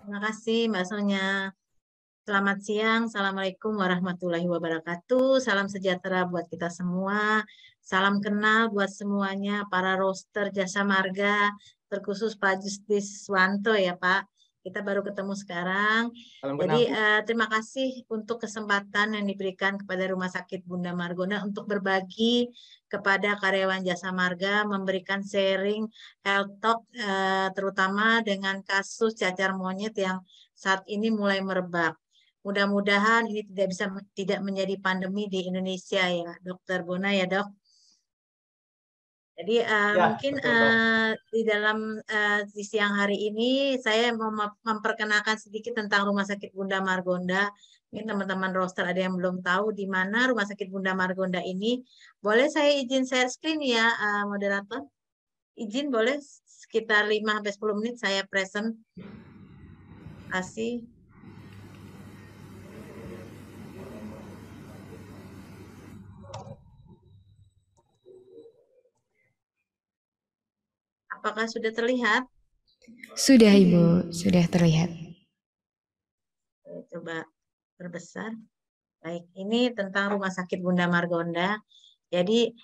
Terima kasih Mbak Sonya. Selamat siang, Assalamualaikum warahmatullahi wabarakatuh. Salam sejahtera buat kita semua. Salam kenal buat semuanya, para roster Jasa Marga, terkhusus Pak Justiswanto ya Pak. Kita baru ketemu sekarang. Salam Jadi kenal, Bu. terima kasih untuk kesempatan yang diberikan kepada Rumah Sakit Bunda Margonda untuk berbagi kepada karyawan Jasa Marga, memberikan sharing health talk terutama dengan kasus cacar monyet yang saat ini mulai merebak. Mudah-mudahan ini tidak menjadi pandemi di Indonesia ya, Dokter Bona ya dok. Jadi Ya, mungkin betul, Dok. di siang hari ini saya mau memperkenalkan sedikit tentang Rumah Sakit Bunda Margonda. Ini teman-teman roster ada yang belum tahu di mana Rumah Sakit Bunda Margonda ini. Boleh saya izin share screen ya, moderator? Izin boleh sekitar 5-10 menit saya presentasi. Apakah sudah terlihat? Sudah Ibu, sudah terlihat. Coba perbesar. Baik, ini tentang Rumah Sakit Bunda Margonda. Jadi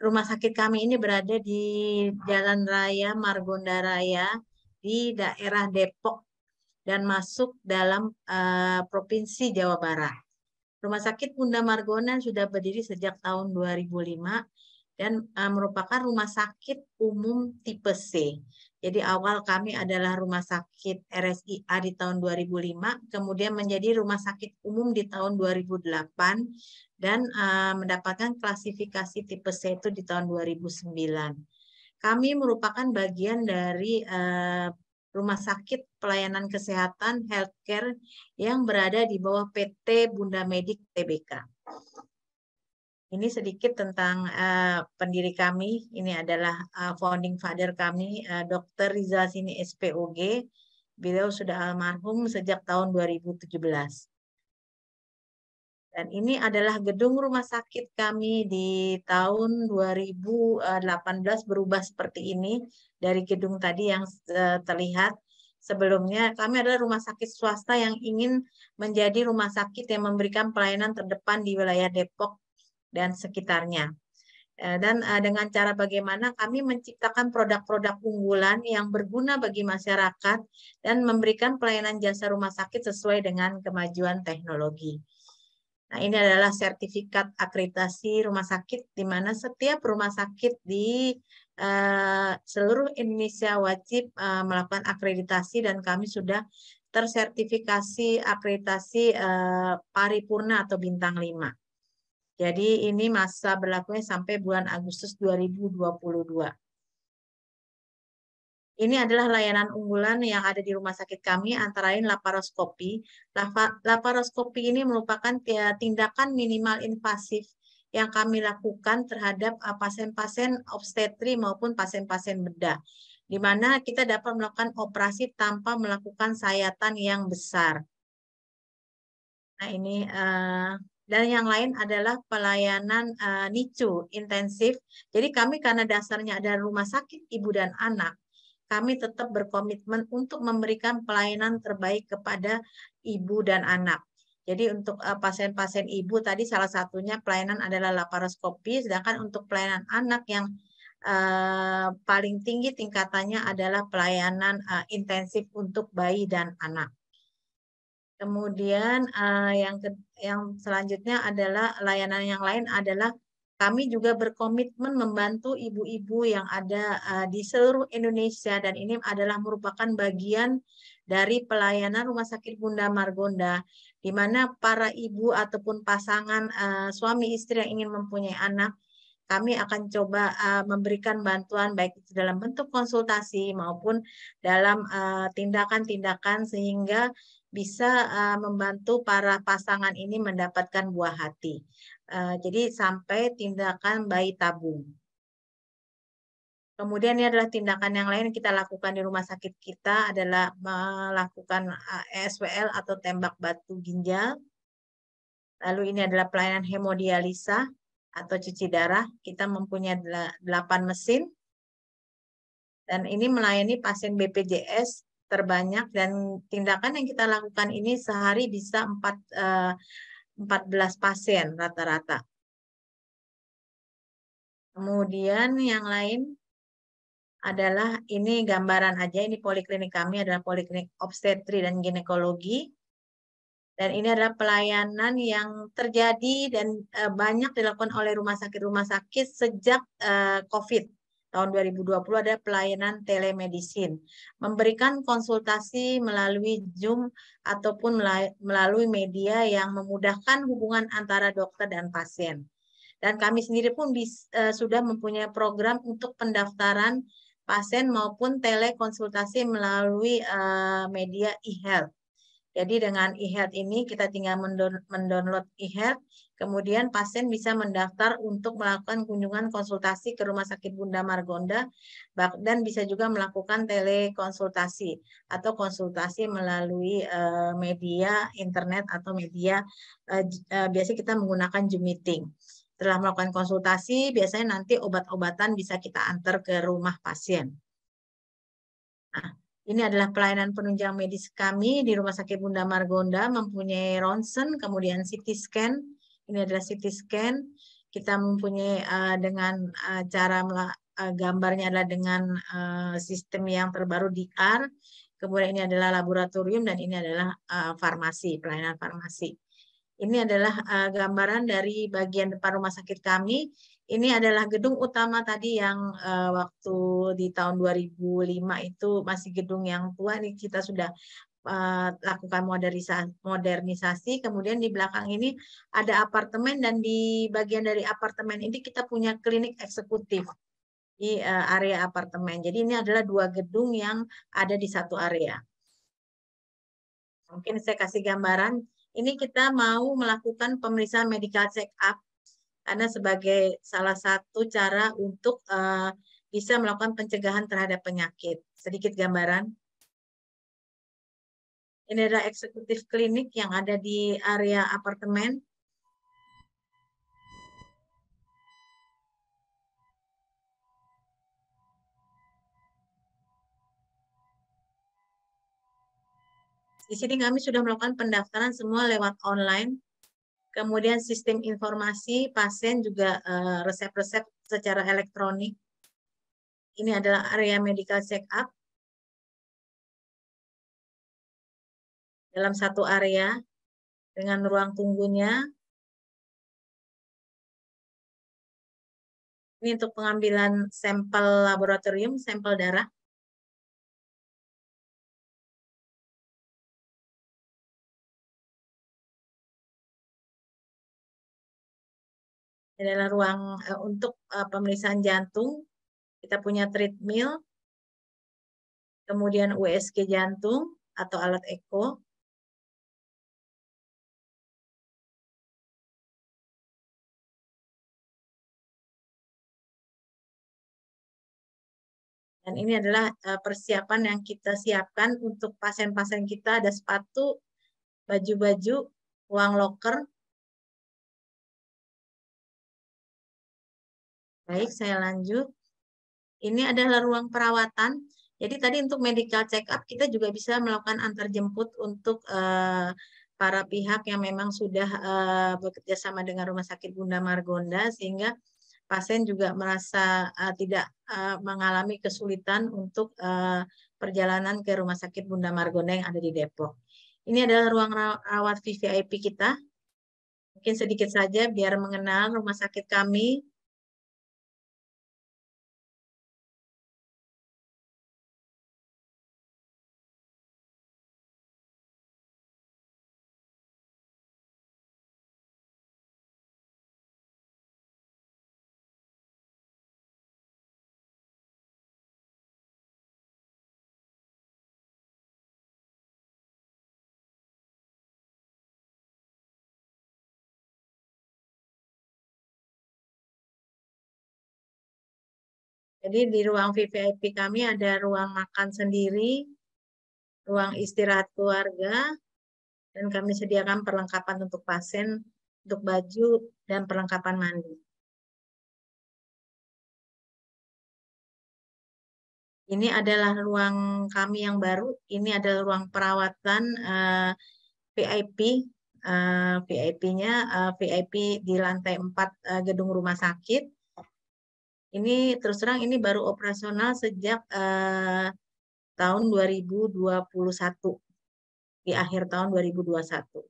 rumah sakit kami ini berada di Jalan Raya Margonda Raya di daerah Depok dan masuk dalam Provinsi Jawa Barat. Rumah Sakit Bunda Margonda sudah berdiri sejak tahun 2005 dan merupakan rumah sakit umum tipe C. Jadi awal kami adalah rumah sakit RSIA di tahun 2005, kemudian menjadi rumah sakit umum di tahun 2008 dan mendapatkan klasifikasi tipe C itu di tahun 2009. Kami merupakan bagian dari rumah sakit pelayanan kesehatan healthcare yang berada di bawah PT Bunda Medik Tbk. Ini sedikit tentang pendiri kami. Ini adalah founding father kami, Dr. Rizal Sini SPOG. Beliau sudah almarhum sejak tahun 2017. Dan ini adalah gedung rumah sakit kami di tahun 2018 berubah seperti ini dari gedung tadi yang terlihat. Sebelumnya kami adalah rumah sakit swasta yang ingin menjadi rumah sakit yang memberikan pelayanan terdepan di wilayah Depok dan sekitarnya. Dan dengan cara bagaimana kami menciptakan produk-produk unggulan yang berguna bagi masyarakat dan memberikan pelayanan jasa rumah sakit sesuai dengan kemajuan teknologi. Nah, ini adalah sertifikat akreditasi rumah sakit di mana setiap rumah sakit di seluruh Indonesia wajib melakukan akreditasi dan kami sudah tersertifikasi akreditasi paripurna atau bintang 5. Jadi ini masa berlakunya sampai bulan Agustus 2022. Ini adalah layanan unggulan yang ada di rumah sakit kami, antara lain laparoskopi. Laparoskopi ini merupakan tindakan minimal invasif yang kami lakukan terhadap pasien-pasien obstetri maupun pasien-pasien bedah, di mana kita dapat melakukan operasi tanpa melakukan sayatan yang besar. Nah ini dan yang lain adalah pelayanan NICU intensif. Jadi kami karena dasarnya ada rumah sakit ibu dan anak, kami tetap berkomitmen untuk memberikan pelayanan terbaik kepada ibu dan anak. Jadi untuk pasien-pasien ibu tadi salah satunya pelayanan adalah laparoskopi, sedangkan untuk pelayanan anak yang paling tinggi tingkatannya adalah pelayanan intensif untuk bayi dan anak. Kemudian yang selanjutnya adalah layanan yang lain adalah kami juga berkomitmen membantu ibu-ibu yang ada di seluruh Indonesia dan ini adalah merupakan bagian dari pelayanan Rumah Sakit Bunda Margonda, di mana para ibu ataupun pasangan suami istri yang ingin mempunyai anak, kami akan coba memberikan bantuan baik itu dalam bentuk konsultasi maupun dalam tindakan-tindakan sehingga bisa membantu para pasangan ini mendapatkan buah hati. Jadi sampai tindakan bayi tabung. Kemudian ini adalah tindakan yang lain yang kita lakukan di rumah sakit kita adalah melakukan ESWL atau tembak batu ginjal. Lalu ini adalah pelayanan hemodialisa atau cuci darah. Kita mempunyai 8 mesin. Dan ini melayani pasien BPJS terbanyak, dan tindakan yang kita lakukan ini sehari bisa 14 pasien rata-rata. Kemudian yang lain adalah ini gambaran aja, ini poliklinik kami adalah poliklinik obstetri dan ginekologi. Dan ini adalah pelayanan yang terjadi dan banyak dilakukan oleh rumah sakit sejak COVID. Tahun 2020 ada pelayanan telemedicine. Memberikan konsultasi melalui Zoom ataupun melalui media yang memudahkan hubungan antara dokter dan pasien. Dan kami sendiri pun sudah mempunyai program untuk pendaftaran pasien maupun telekonsultasi melalui media e-health. Jadi dengan e-health ini kita tinggal mendownload e-health, kemudian pasien bisa mendaftar untuk melakukan kunjungan konsultasi ke Rumah Sakit Bunda Margonda, dan bisa juga melakukan telekonsultasi atau konsultasi melalui media internet atau media, biasanya kita menggunakan Zoom meeting. Setelah melakukan konsultasi, biasanya nanti obat-obatan bisa kita antar ke rumah pasien. Nah, ini adalah pelayanan penunjang medis kami di Rumah Sakit Bunda Margonda, mempunyai ronsen, kemudian CT scan. Ini adalah CT scan. Kita mempunyai dengan cara gambarnya adalah dengan sistem yang terbaru DR. Kemudian ini adalah laboratorium dan ini adalah farmasi, pelayanan farmasi. Ini adalah gambaran dari bagian depan rumah sakit kami. Ini adalah gedung utama tadi yang waktu di tahun 2005 itu masih gedung yang tua. Ini kita sudah lakukan modernisasi. Kemudian di belakang ini ada apartemen, dan di bagian dari apartemen ini kita punya klinik eksekutif di area apartemen. Jadi ini adalah dua gedung yang ada di satu area. Mungkin saya kasih gambaran. Ini kita mau melakukan pemeriksaan medical check up karena sebagai salah satu cara untuk bisa melakukan pencegahan terhadap penyakit. Sedikit gambaran. Ini adalah eksekutif klinik yang ada di area apartemen. Di sini kami sudah melakukan pendaftaran semua lewat online. Kemudian sistem informasi pasien juga resep-resep secara elektronik. Ini adalah area medical check up. Dalam satu area dengan ruang tunggunya. Ini untuk pengambilan sampel laboratorium, sampel darah. Ini adalah ruang untuk pemeriksaan jantung. Kita punya treadmill, kemudian USG jantung atau alat echo. Dan ini adalah persiapan yang kita siapkan untuk pasien-pasien kita. Ada sepatu, baju-baju, ruang loker. Baik, saya lanjut. Ini adalah ruang perawatan. Jadi tadi untuk medical check up kita juga bisa melakukan antar jemput untuk para pihak yang memang sudah bekerja sama dengan Rumah Sakit Bunda Margonda, sehingga pasien juga merasa tidak mengalami kesulitan untuk perjalanan ke Rumah Sakit Bunda Margonda yang ada di Depok. Ini adalah ruang rawat VVIP kita. Mungkin sedikit saja biar mengenal rumah sakit kami. Jadi di ruang VVIP kami ada ruang makan sendiri, ruang istirahat keluarga, dan kami sediakan perlengkapan untuk pasien, untuk baju, dan perlengkapan mandi. Ini adalah ruang kami yang baru. Ini adalah ruang perawatan VIP. VIP-nya VIP di lantai 4 gedung rumah sakit. Ini terus terang ini baru operasional sejak tahun 2021, di akhir tahun 2021.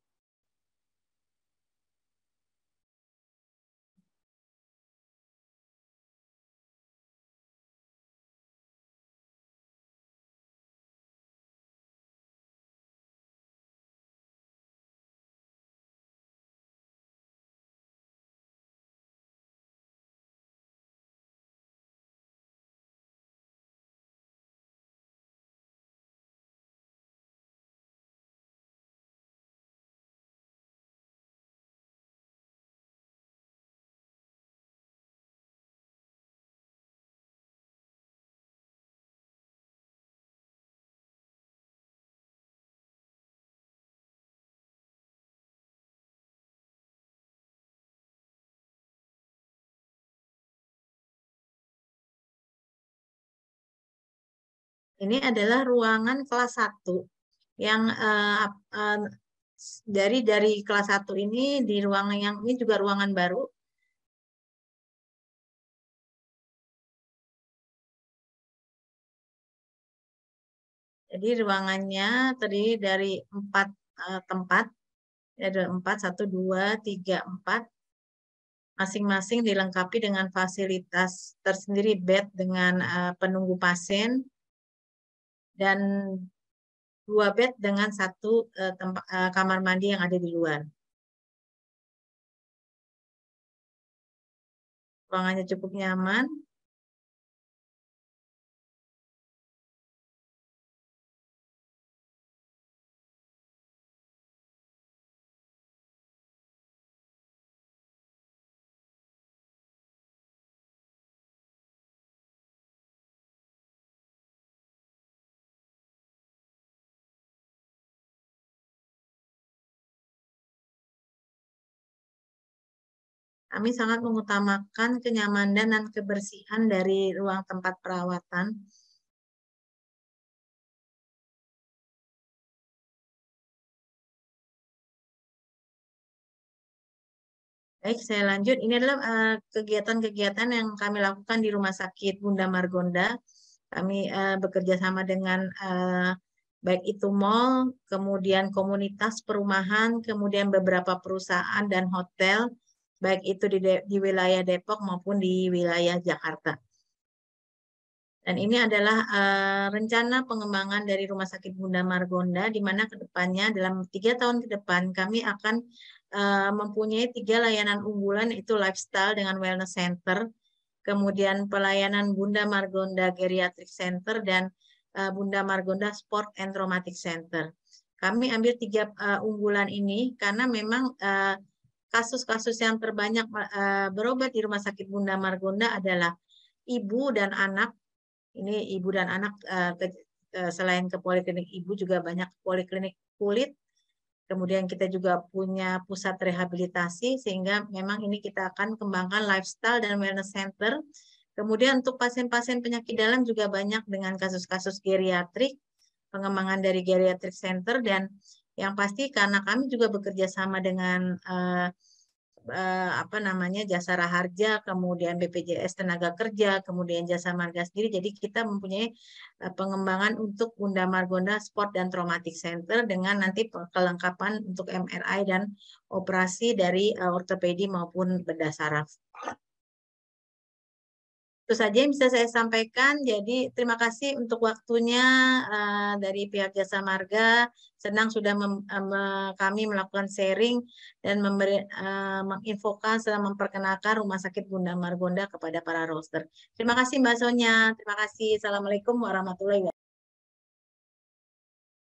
Ini adalah ruangan kelas 1 yang dari kelas 1 ini di ruangan yang ini juga ruangan baru. Jadi ruangannya terdiri dari 4 tempat. Ada 4, 1, 2, 3, 4. Masing-masing dilengkapi dengan fasilitas tersendiri, bed dengan penunggu pasien, dan 2 bed dengan 1 kamar mandi yang ada di luar. Ruangannya cukup nyaman. Kami sangat mengutamakan kenyamanan dan kebersihan dari ruang tempat perawatan. Baik, saya lanjut. Ini adalah kegiatan-kegiatan yang kami lakukan di Rumah Sakit Bunda Margonda. Kami bekerja sama dengan baik itu mall, kemudian komunitas perumahan, kemudian beberapa perusahaan dan hotel, baik itu di wilayah Depok maupun di wilayah Jakarta. Dan ini adalah rencana pengembangan dari Rumah Sakit Bunda Margonda, di mana ke depannya dalam 3 tahun ke depan kami akan mempunyai 3 layanan unggulan, itu lifestyle dengan wellness center, kemudian pelayanan Bunda Margonda Geriatric Center, dan Bunda Margonda Sport and Traumatic Center. Kami ambil 3 unggulan ini karena memang kasus-kasus yang terbanyak berobat di Rumah Sakit Bunda Margonda adalah ibu dan anak. Ini ibu dan anak, selain ke poliklinik ibu juga banyak poliklinik kulit. Kemudian kita juga punya pusat rehabilitasi, sehingga memang ini kita akan kembangkan lifestyle dan wellness center. Kemudian untuk pasien-pasien penyakit dalam juga banyak dengan kasus-kasus geriatrik, pengembangan dari geriatric center, dan yang pasti karena kami juga bekerja sama dengan Jasa Raharja, kemudian BPJS Tenaga Kerja, kemudian Jasa Marga sendiri. Jadi kita mempunyai pengembangan untuk Bunda Margonda Sport dan Traumatic Center dengan nanti kelengkapan untuk MRI dan operasi dari ortopedi maupun bedah saraf. Itu saja yang bisa saya sampaikan. Jadi terima kasih untuk waktunya dari pihak Jasa Marga. Senang sudah kami melakukan sharing dan menginfokan serta memperkenalkan Rumah Sakit Bunda Margonda kepada para roster. Terima kasih Mbak Sonya. Terima kasih. Assalamualaikum warahmatullahi wabarakatuh.